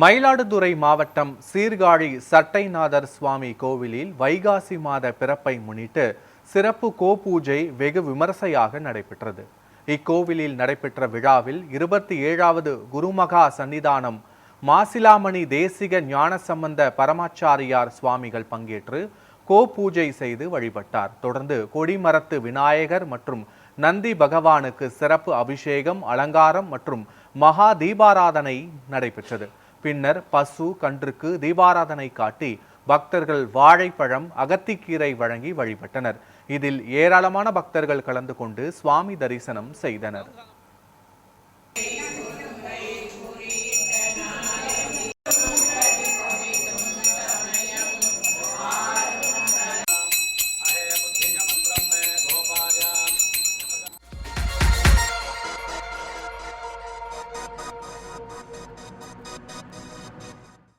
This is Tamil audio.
மயிலாடுதுறை மாவட்டம் சீர்காழி சட்டைநாதர் சுவாமி கோவிலில் வைகாசி மாத பிறப்பை முன்னிட்டு சிறப்பு கோபூஜை வெகு விமரிசையாக நடைபெற்றது. இக்கோவிலில் நடைபெற்ற விழாவில் 27வது குருமகா சன்னிதானம் மாசிலாமணி தேசிக ஞானசம்பந்த பரமாச்சாரியார் சுவாமிகள் பங்கேற்று கோபூஜை செய்து வழிபட்டார். தொடர்ந்து கொடிமரத்து விநாயகர் மற்றும் நந்தி பகவானுக்கு சிறப்பு அபிஷேகம், அலங்காரம் மற்றும் மகா தீபாராதனை நடைபெற்றது. பின்னர் பசு கன்றுக்கு தீபாராதனை காட்டி பக்தர்கள் வாழைப்பழம், அகத்திக்கீரை வழங்கி வழிபட்டனர். இதில் ஏராளமான பக்தர்கள் கலந்து கொண்டு சுவாமி தரிசனம் செய்தனர்.